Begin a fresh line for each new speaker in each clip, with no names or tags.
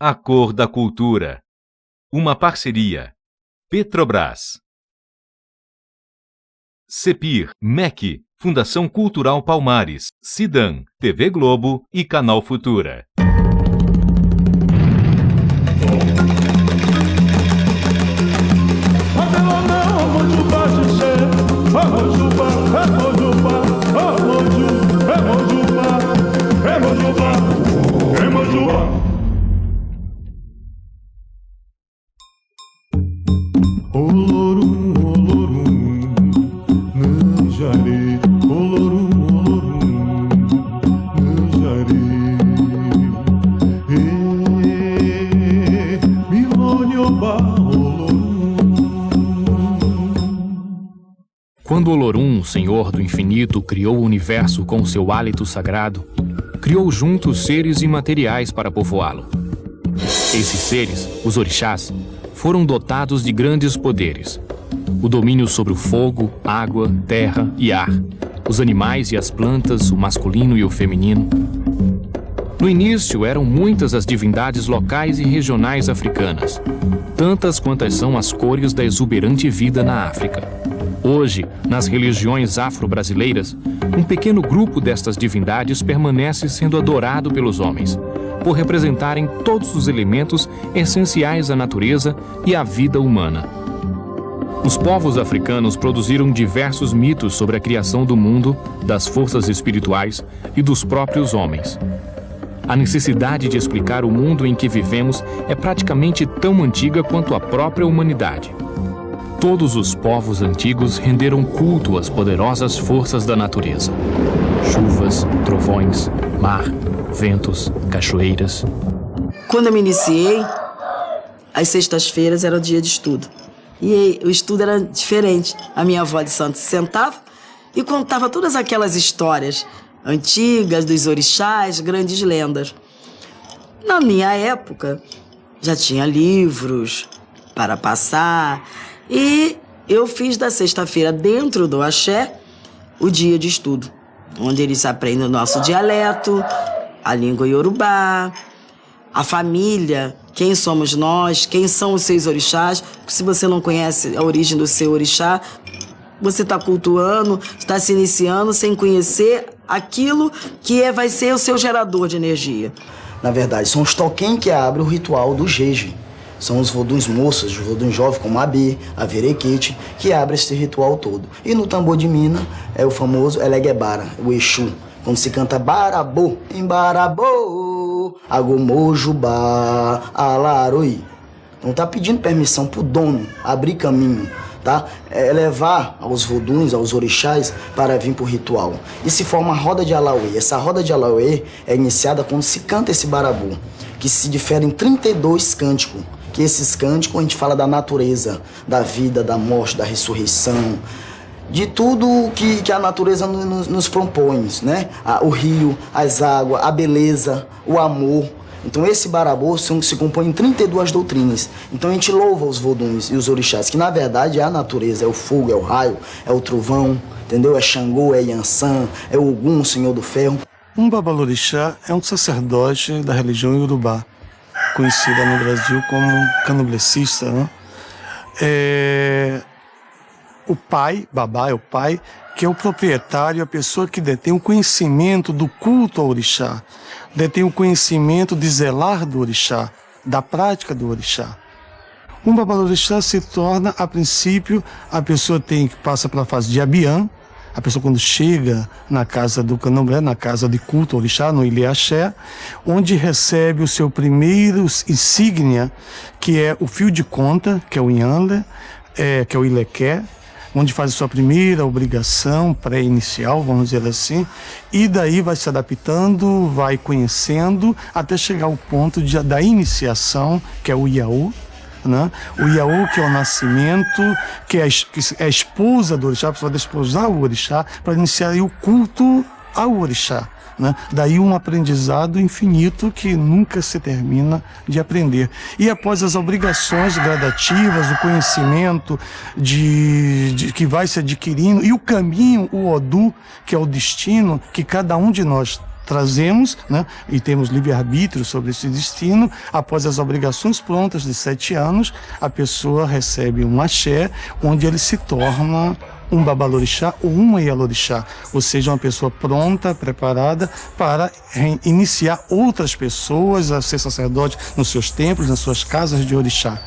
A cor da cultura. Uma parceria. Petrobras. CEPIR, MEC, Fundação Cultural Palmares, Cidan, TV Globo e Canal Futura.
Quando Olorum, Senhor do Infinito, criou o universo com seu hálito sagrado, criou juntos seres imateriais para povoá-lo. Esses seres, os orixás, foram dotados de grandes poderes. O domínio sobre o fogo, água, terra e ar, os animais e as plantas, o masculino e o feminino. No início, eram muitas as divindades locais e regionais africanas, tantas quantas são as cores da exuberante vida na África. Hoje, nas religiões afro-brasileiras, um pequeno grupo destas divindades permanece sendo adorado pelos homens, por representarem todos os elementos essenciais à natureza e à vida humana. Os povos africanos produziram diversos mitos sobre a criação do mundo, das forças espirituais e dos próprios homens. A necessidade de explicar o mundo em que vivemos é praticamente tão antiga quanto a própria humanidade. Todos os povos antigos renderam culto às poderosas forças da natureza. Chuvas, trovões, mar, ventos, cachoeiras.
Quando eu me iniciei, as sextas-feiras era o dia de estudo. E o estudo era diferente. A minha avó de santo se sentava e contava todas aquelas histórias antigas dos orixás, grandes lendas. Na minha época, já tinha livros para passar. E eu fiz da sexta-feira, dentro do axé, o dia de estudo, onde eles aprendem o nosso dialeto, a língua iorubá, a família, quem somos nós, quem são os seus orixás. Se você não conhece a origem do seu orixá, você está cultuando, está se iniciando sem conhecer aquilo que vai ser o seu gerador de energia.
Na verdade, são os toquém que abrem o ritual do jeje. São os voduns moças, os voduns jovens, como a Abê, a Verequete, que abre esse ritual todo. E no tambor de Mina é o famoso Eleguebara, o Exu. Quando se canta Barabô, em Barabô, Agomojubá, Alaroi. Então tá pedindo permissão pro dono abrir caminho, tá? É levar aos voduns, aos orixás, para vir pro ritual. E se forma a roda de Alauê. Essa roda de Alauê é iniciada quando se canta esse Barabô, que se difere em 32 cânticos. Que esses cânticos a gente fala da natureza, da vida, da morte, da ressurreição, de tudo que a natureza nos propõe, né? O rio, as águas, a beleza, o amor. Então esse Barabô se compõe em 32 doutrinas. Então a gente louva os voduns e os orixás, que na verdade é a natureza, é o fogo, é o raio, é o trovão, entendeu? É Xangô, é Yansan, é o Ogum, o Senhor do Ferro.
Um babalorixá é um sacerdote da religião iorubá, conhecida no Brasil como candomblessista, né? O pai, babá é o pai, que é o proprietário, a pessoa que detém o conhecimento do culto ao orixá, detém o conhecimento de zelar do orixá, da prática do orixá. Um babalorixá se torna, a princípio, a pessoa passa pela fase de abiã. A pessoa quando chega na casa do candomblé, na casa de culto ao orixá, no Ilê Axé, onde recebe o seu primeiro insígnia, que é o fio de conta, que é o Inhanle, que é o Ilequé, onde faz a sua primeira obrigação pré-inicial, vamos dizer assim, e daí vai se adaptando, vai conhecendo, até chegar ao ponto da iniciação, que é o Iaú, né? O Iaú, que é o nascimento, que é a esposa do orixá, a pessoa vai desposar o orixá para iniciar aí o culto ao orixá, né? Daí um aprendizado infinito que nunca se termina de aprender. E após as obrigações gradativas, o conhecimento que vai se adquirindo, e o caminho, o Odu, que é o destino que cada um de nós trazemos, né, e temos livre-arbítrio sobre esse destino. Após as obrigações prontas de 7 anos, a pessoa recebe um axé, onde ele se torna um babalorixá ou uma ialorixá, ou seja, uma pessoa pronta, preparada para iniciar outras pessoas a ser sacerdote nos seus templos, nas suas casas de orixá.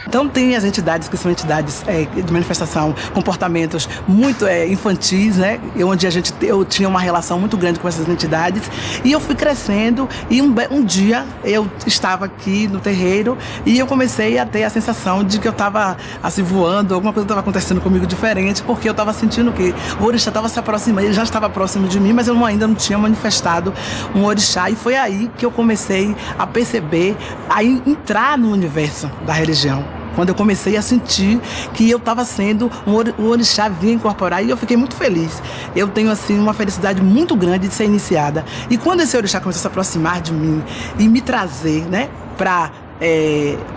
Então tem as entidades que são entidades de manifestação, comportamentos muito infantis, né? Onde eu tinha uma relação muito grande com essas entidades, e eu fui crescendo, e um dia eu estava aqui no terreiro e eu comecei a ter a sensação de que eu estava assim voando, alguma coisa estava acontecendo comigo diferente, porque eu estava sentindo que o orixá estava se aproximando, ele já estava próximo de mim, mas eu ainda não tinha manifestado um orixá, e foi aí que eu comecei a perceber, a entrar no universo da religião. Quando eu comecei a sentir que eu estava sendo um orixá, vinha incorporar, e eu fiquei muito feliz. Eu tenho, assim, uma felicidade muito grande de ser iniciada. E quando esse orixá começou a se aproximar de mim e me trazer, né, para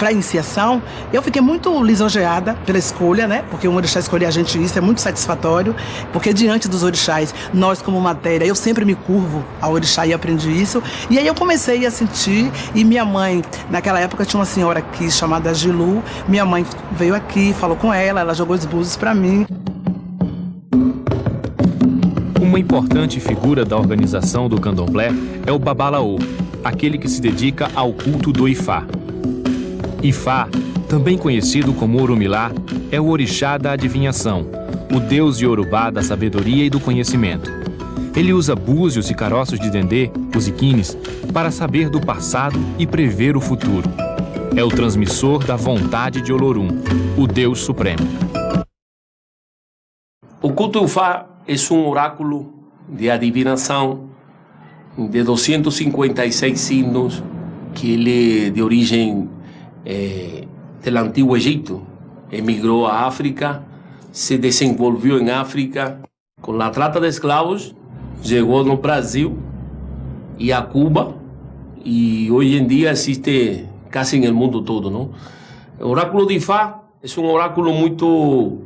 a iniciação, eu fiquei muito lisonjeada pela escolha, né? Porque um orixá escolher a gente, isso é muito satisfatório, porque diante dos orixás, nós como matéria, eu sempre me curvo ao orixá e aprendi isso. E aí eu comecei a sentir, e minha mãe, naquela época tinha uma senhora aqui chamada Gilu, minha mãe veio aqui, falou com ela jogou os búzios para mim.
Uma importante figura da organização do candomblé é o babalaô, aquele que se dedica ao culto do Ifá. Ifá, também conhecido como Orumilá, é o orixá da adivinhação, o deus iorubá da sabedoria e do conhecimento. Ele usa búzios e caroços de dendê, os iquines, para saber do passado e prever o futuro. É o transmissor da vontade de Olorum, o Deus Supremo.
O culto Ifá é um oráculo de adivinação de 256 signos, que ele é de origem do Antigo Egito, emigrou à África, se desenvolveu em África com a trata de escravos, chegou no Brasil e a Cuba, e hoje em dia existe quase no mundo todo, não? O oráculo de Ifá é um oráculo muito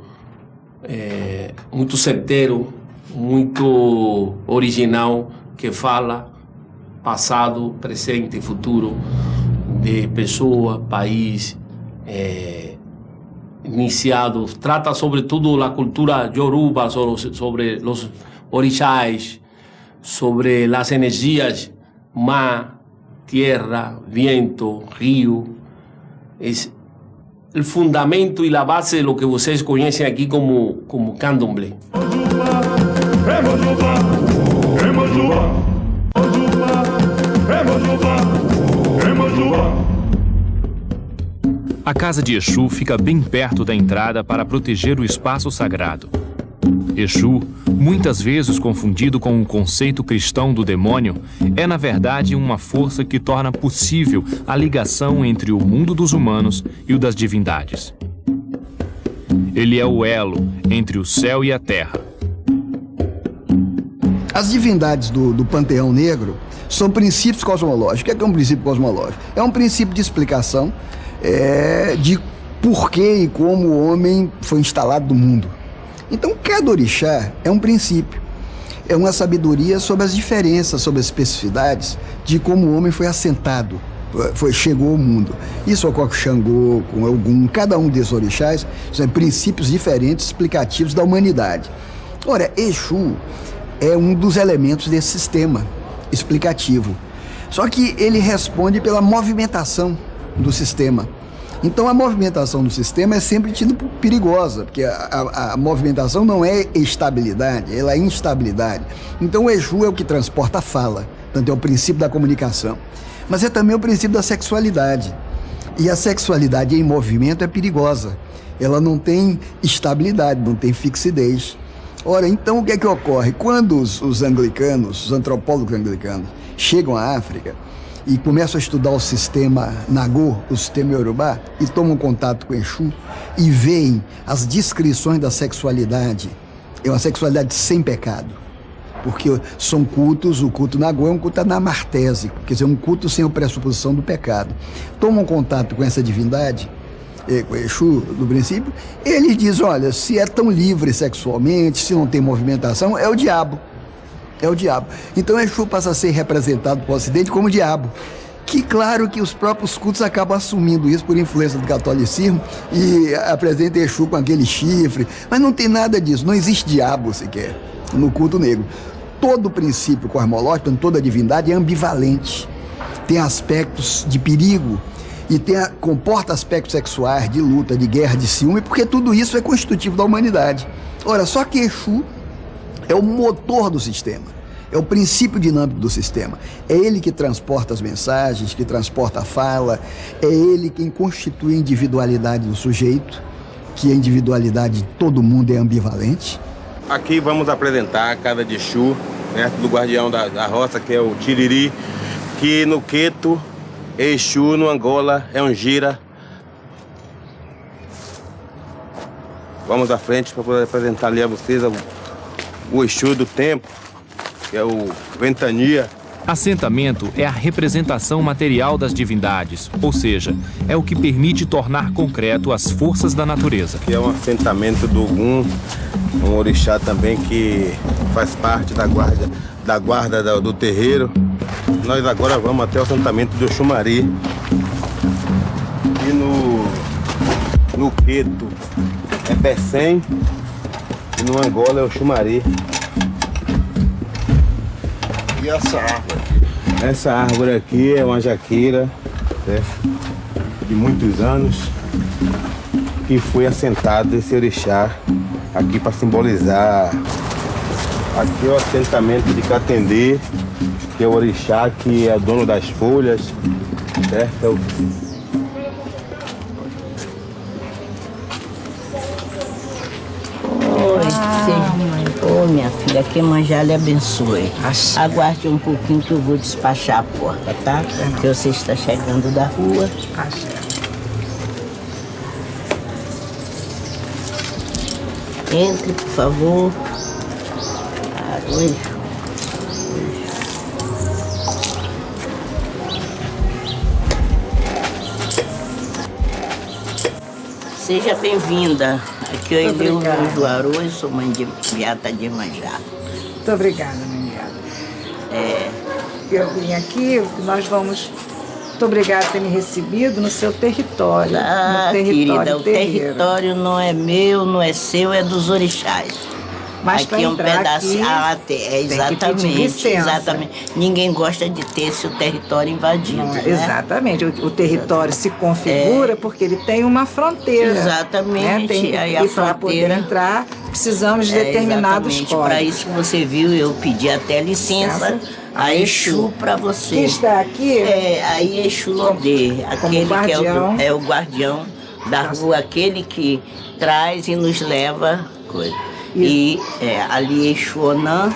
certeiro, muito original, que fala passado, presente e futuro de pessoa, país, iniciado. Trata sobretudo da cultura yoruba, sobre os orixás, sobre as energias mar, terra, viento, rio. É o fundamento e a base de lo que vocês conhecem aqui como candomblé.
A casa de Exu fica bem perto da entrada para proteger o espaço sagrado. Exu, muitas vezes confundido com o conceito cristão do demônio, é na verdade uma força que torna possível a ligação entre o mundo dos humanos e o das divindades. Ele é o elo entre o céu e a terra.
As divindades do panteão negro são princípios cosmológicos. O que é um princípio cosmológico? É um princípio de explicação de por que e como o homem foi instalado no mundo. Então, cada orixá é um princípio, é uma sabedoria sobre as diferenças, sobre as especificidades de como o homem foi assentado, chegou ao mundo. Isso ocorre com Xangô, com Ogum, cada um desses orixás são princípios diferentes, explicativos da humanidade. Ora, Exu é um dos elementos desse sistema explicativo, só que ele responde pela movimentação do sistema. Então a movimentação do sistema é sempre tida perigosa, porque a movimentação não é estabilidade, ela é instabilidade. Então o Exu é o que transporta a fala, portanto é o princípio da comunicação. Mas é também o princípio da sexualidade. E a sexualidade em movimento é perigosa. Ela não tem estabilidade, não tem fixidez. Ora, então o que é que ocorre? Quando os anglicanos, os antropólogos anglicanos, chegam à África e começam a estudar o sistema Nagô, o sistema Yorubá, e tomam contato com Exu e veem as descrições da sexualidade, é uma sexualidade sem pecado, porque são cultos, o culto Nagô é um culto anamartésico, quer dizer, um culto sem a pressuposição do pecado. Tomam contato com essa divindade, com Exu, no princípio, eles dizem, olha, se é tão livre sexualmente, se não tem movimentação, é o diabo. É o diabo. Então Exu passa a ser representado para o Ocidente como diabo. Que claro que os próprios cultos acabam assumindo isso por influência do catolicismo e apresentam Exu com aquele chifre. Mas não tem nada disso, não existe diabo sequer no culto negro. Todo princípio cosmológico, toda divindade é ambivalente. Tem aspectos de perigo e comporta aspectos sexuais, de luta, de guerra, de ciúme, porque tudo isso é constitutivo da humanidade. Ora, só que Exu é o motor do sistema, é o princípio dinâmico do sistema. É ele que transporta as mensagens, que transporta a fala, é ele quem constitui a individualidade do sujeito, que a individualidade de todo mundo é ambivalente.
Aqui vamos apresentar a casa de Exu, certo? Do guardião da roça, que é o Tiriri, que no Queto, Exu, no Angola, é um gira. Vamos à frente para poder apresentar ali a vocês o Exu do tempo, que é o Ventania.
Assentamento é a representação material das divindades, ou seja, é o que permite tornar concreto as forças da natureza.
Que é um assentamento do Ogum, um orixá também que faz parte da guarda do terreiro. Nós agora vamos até o assentamento do Xumari. E no Queto é Bessem e no Angola é o Xumari. E essa árvore aqui? Essa árvore aqui é uma jaqueira, certo? De muitos anos, que foi assentado esse orixá aqui para simbolizar. Aqui é o assentamento de Catendê, que é o orixá que é dono das folhas, certo?
Ô, minha filha, que Iemanjá lhe abençoe. Aguarde um pouquinho que eu vou despachar a porta, tá? Porque você está chegando da rua. Entre, por favor. Oi. Seja bem-vinda. Aqui eu Eleusa Juarô, eu sou mãe de Beata de Iemanjá.
Muito obrigada, mãe Beata. Eu vim aqui, nós vamos... Muito obrigada por ter me recebido no seu território.
No território querida, o território não é meu, não é seu, é dos orixás.
Mas
aqui é um pedacinho. Exatamente,
exatamente.
Ninguém gosta de ter seu território invadido. Não, né?
Exatamente. O território se configura porque ele tem uma fronteira.
Exatamente.
Né?
Aí a
para poder entrar, precisamos de determinados códigos.
Para isso que você viu, eu pedi até licença a Exu para você.
Que está aqui?
A Exu Lodê, aquele que é o guardião da rua, aquele que traz e nos leva coisa. E ali Exu Onã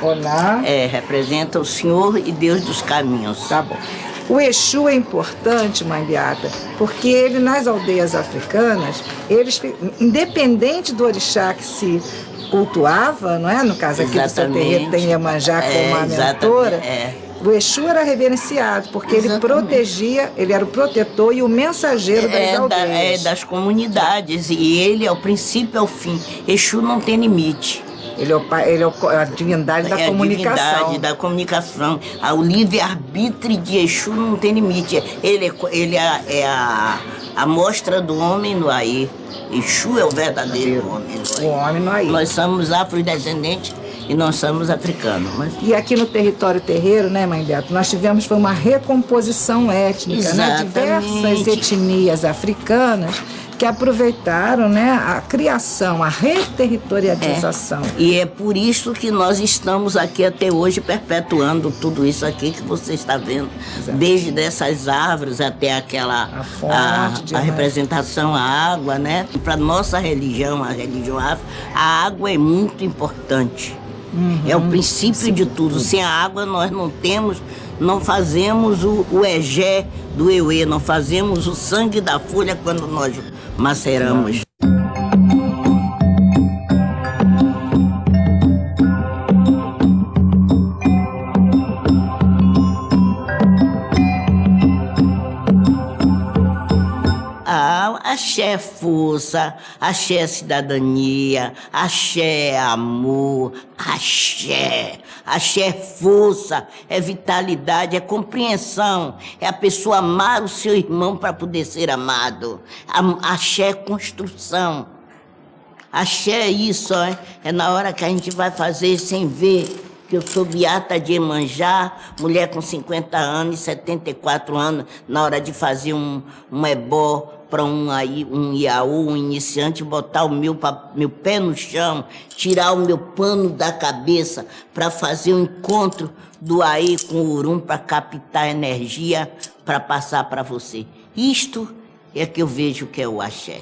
representa o Senhor e Deus dos caminhos.
Tá bom. O Exu é importante, mãe Beata, porque ele nas aldeias africanas, eles, independente do orixá que se cultuava, não é? No caso aqui do seu terreiro tem Iemanjá como a mentora. O Exu era reverenciado, porque ele protegia, ele era o protetor e o mensageiro das aldeias.
Das comunidades, e ele é o princípio e o fim. Exu não tem limite.
Ele é a divindade da comunicação.
A divindade da comunicação. O livre-arbítrio de Exu não tem limite. Ele é a mostra do homem no aí. Exu é o verdadeiro homem no aí.
O homem no aí.
Nós somos afrodescendentes e nós somos africanos.
E aqui no território terreiro, né, mãe Beata, nós tivemos foi uma recomposição étnica, né? Diversas etnias africanas que aproveitaram, né, a criação, a reterritorialização.
E é por isso que nós estamos aqui até hoje perpetuando tudo isso aqui que você está vendo. Desde dessas árvores até aquela a representação, a água, né? Para nossa religião, a religião afro, a água é muito importante. É o princípio de tudo. Sem a água nós não fazemos o egé do euê, não fazemos o sangue da folha quando nós maceramos. Axé é força, axé é cidadania, axé é amor, axé. Axé é força, é vitalidade, é compreensão, é a pessoa amar o seu irmão para poder ser amado. Axé é construção. Axé é isso, é na hora que a gente vai fazer sem ver. Que eu sou beata de Iemanjá, mulher com 50 anos e 74 anos, na hora de fazer um ebó para um iaú, um iniciante, botar o meu pé no chão, tirar o meu pano da cabeça para fazer o encontro do Aê com o Urum para captar energia para passar para você. Isto é que eu vejo que é o axé.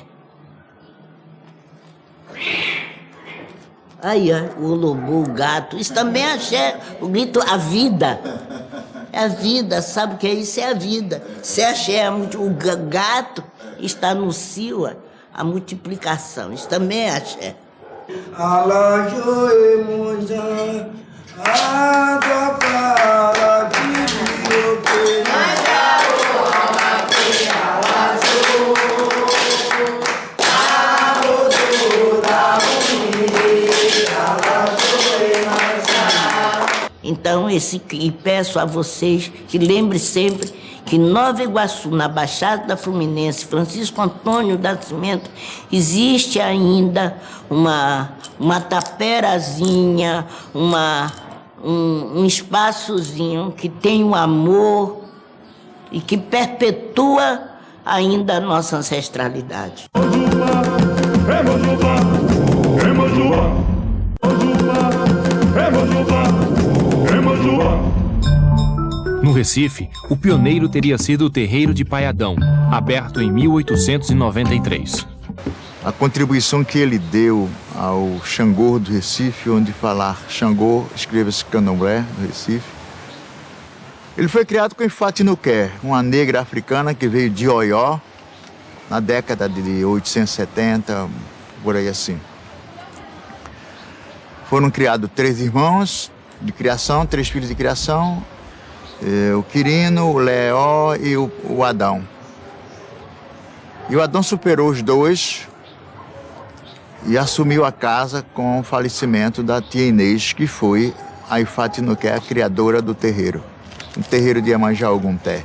Aí, ó, o lobo, o gato, isso também é axé, o grito, a vida. É a vida, sabe o que é isso? É a vida. Se é axé, o gato está no cio, a multiplicação, isso também é axé. Então, e peço a vocês que lembrem sempre que Nova Iguaçu, na Baixada da Fluminense, Francisco Antônio da Nascimento, existe ainda uma taperazinha, um espaçozinho que tem um amor e que perpetua ainda a nossa ancestralidade.
No Recife, o pioneiro teria sido o terreiro de Paiadão, aberto em 1893.
A contribuição que ele deu ao Xangô do Recife, onde falar Xangô, escreva-se Candomblé do Recife. Ele foi criado com Ifati Nuqué, uma negra africana que veio de Oió, na década de 870, por aí assim. Foram criados 3 irmãos de criação, 3 filhos de criação, o Quirino, o Leó e o Adão. E o Adão superou os 2 e assumiu a casa com o falecimento da tia Inês, que foi a Ifati Nuqué, a criadora do terreiro, o terreiro de Iemanjá Ogunté.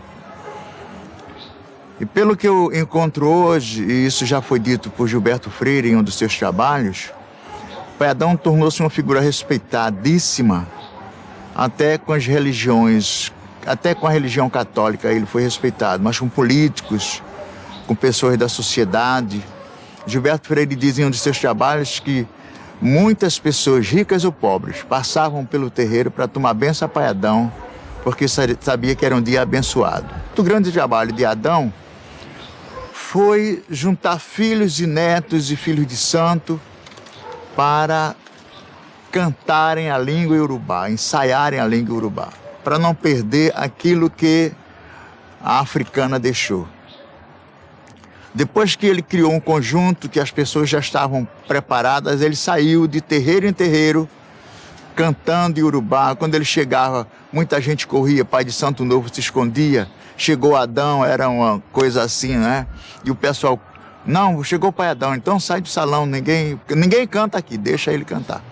E pelo que eu encontro hoje, e isso já foi dito por Gilberto Freire em um dos seus trabalhos, Paiadão tornou-se uma figura respeitadíssima, até com as religiões, até com a religião católica ele foi respeitado, mas com políticos, com pessoas da sociedade. Gilberto Freire diz em um dos seus trabalhos que muitas pessoas, ricas ou pobres, passavam pelo terreiro para tomar benção a Paiadão, porque sabia que era um dia abençoado. O grande trabalho de Adão foi juntar filhos e netos e filhos de santo para cantarem a língua iorubá, ensaiarem a língua iorubá, para não perder aquilo que a africana deixou. Depois que ele criou um conjunto que as pessoas já estavam preparadas, ele saiu de terreiro em terreiro, cantando iorubá. Quando ele chegava, muita gente corria, Pai de Santo Novo se escondia. Chegou Adão, era uma coisa assim, né? E o pessoal, não, chegou o Paiadão, então sai do salão, ninguém canta aqui, deixa ele cantar.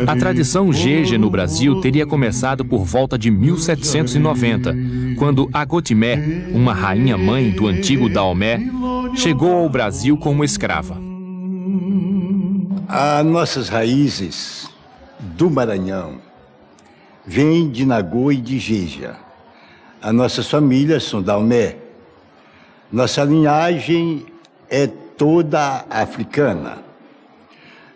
A tradição Jeje no Brasil teria começado por volta de 1790, quando Agotimé, uma rainha-mãe do antigo Daomé, chegou ao Brasil como escrava.
As nossas raízes do Maranhão vêm de Nagô e de Jeja. As nossas famílias são Daomé. Nossa linhagem é toda africana.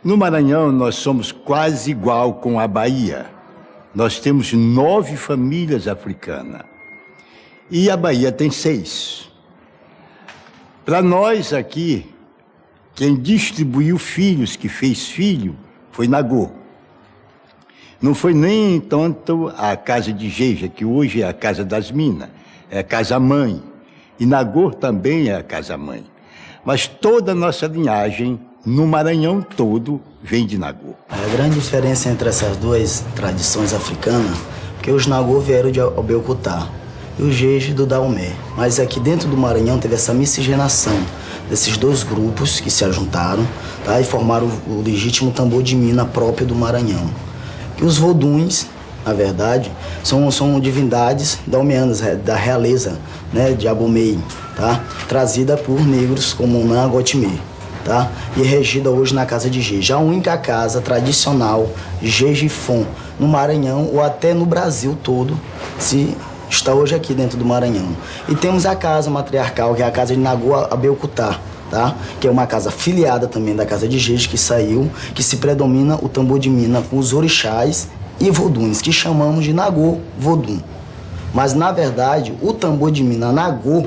No Maranhão, nós somos quase igual com a Bahia. Nós temos 9 famílias africanas. E a Bahia tem 6. Para nós aqui, quem distribuiu filhos, que fez filho, foi Nagô. Não foi nem tanto a casa de Jeja, que hoje é a casa das minas, é a casa-mãe. E Nagô também é a casa-mãe. Mas toda a nossa linhagem, no Maranhão todo, vem de Nagô.
A grande diferença entre essas 2 tradições africanas, porque os Nagô vieram de Abelcutá e o Jeje do Daomé. Mas aqui dentro do Maranhão teve essa miscigenação desses dois grupos que se ajuntaram, tá? E formaram o legítimo tambor de mina próprio do Maranhão. E os voduns, na verdade, são divindades dalmeanas, da realeza, né, de Abomey, tá? Trazida por negros como Nangotimê, tá? E regida hoje na casa de Jeje, a única casa tradicional Jejifon no Maranhão ou até no Brasil todo, se está hoje aqui dentro do Maranhão. E temos a casa matriarcal, que é a casa de Nagô Abeokutá, tá? Que é uma casa filiada também da casa de Jeje, que saiu, que se predomina o tambor de mina com os orixás e voduns, que chamamos de Nagô Vodum. Mas, na verdade, o tambor de mina Nagô,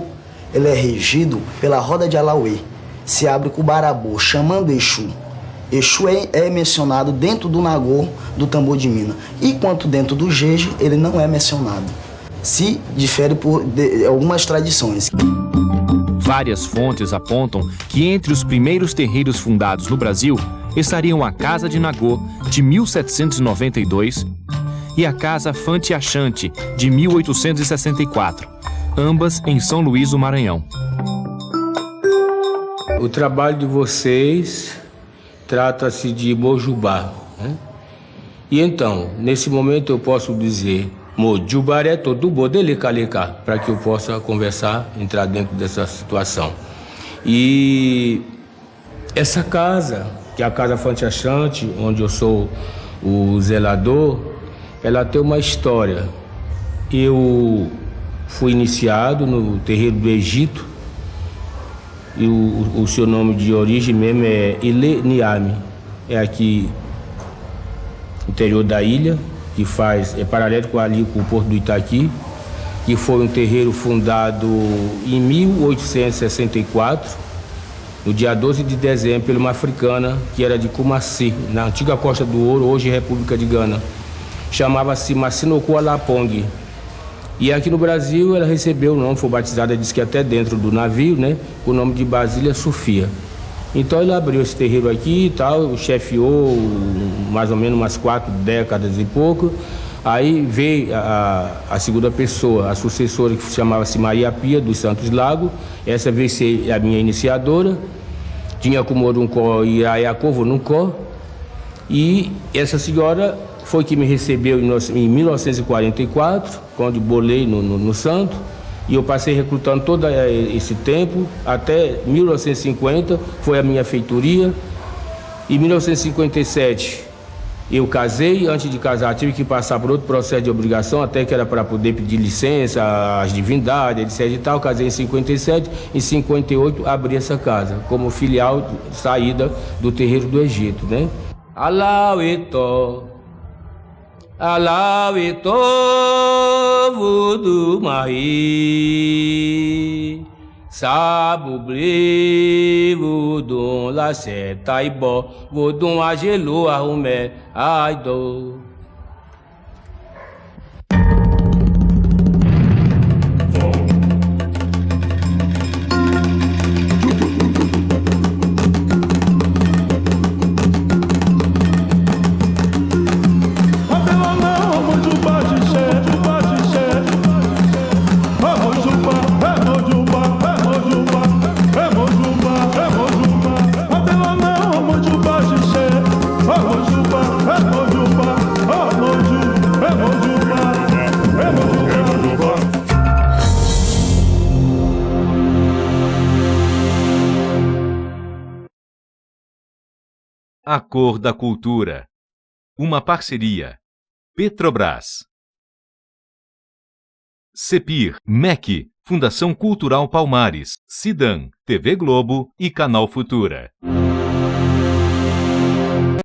ele é regido pela roda de Alauê. Se abre com o barabô, chamando Exu. Exu é mencionado dentro do Nagô, do tambor de mina. Enquanto dentro do Jeje, ele não é mencionado. Se difere por algumas tradições.
Várias fontes apontam que entre os primeiros terreiros fundados no Brasil estariam a Casa de Nagô, de 1792, e a Casa Fante Achante, de 1864, ambas em São Luís do Maranhão.
O trabalho de vocês trata-se de Mojubá, né? E então, nesse momento eu posso dizer Mojubaré todo bodele caleca, para que eu possa conversar, entrar dentro dessa situação. E essa casa, que é a Casa Fante Achante, onde eu sou o zelador, ela tem uma história. Eu fui iniciado no terreiro do Egito, e o seu nome de origem mesmo é Ile Niame, é aqui interior da ilha, que é paralelo ali com o Porto do Itaqui, que foi um terreiro fundado em 1864, no dia 12 de dezembro, por uma africana que era de Kumasi, na antiga Costa do Ouro, hoje República de Gana. Chamava-se Massinoko Alapong. E aqui no Brasil ela recebeu o nome, foi batizada, disse que até dentro do navio, né, com o nome de Basília Sofia. Então ele abriu esse terreiro aqui e tal, chefiou mais ou menos umas 4 décadas e pouco. Aí veio a segunda pessoa, a sucessora, que chamava-se Maria Pia dos Santos Lagos. Essa veio ser a minha iniciadora. Tinha como Oruncó e Ayacovonuncó. E essa senhora foi que me recebeu em 1944, quando bolei no santo. E eu passei recrutando todo esse tempo, até 1950, foi a minha feitoria. Em 1957, eu casei. Antes de casar, tive que passar por outro processo de obrigação, até que era para poder pedir licença às divindades, etc. e tal. Casei em 57, em 58, abri essa casa, como filial saída do terreiro do Egito, né? Alauetó, Alauetó, Vodu Mahi, Sabuble, Vodum Lacé, Taibó, Vodum Agelu, Arrumé, Aido.
A Cor da Cultura. Uma parceria. Petrobras. CEPIR, MEC, Fundação Cultural Palmares, Cidan, TV Globo e Canal Futura.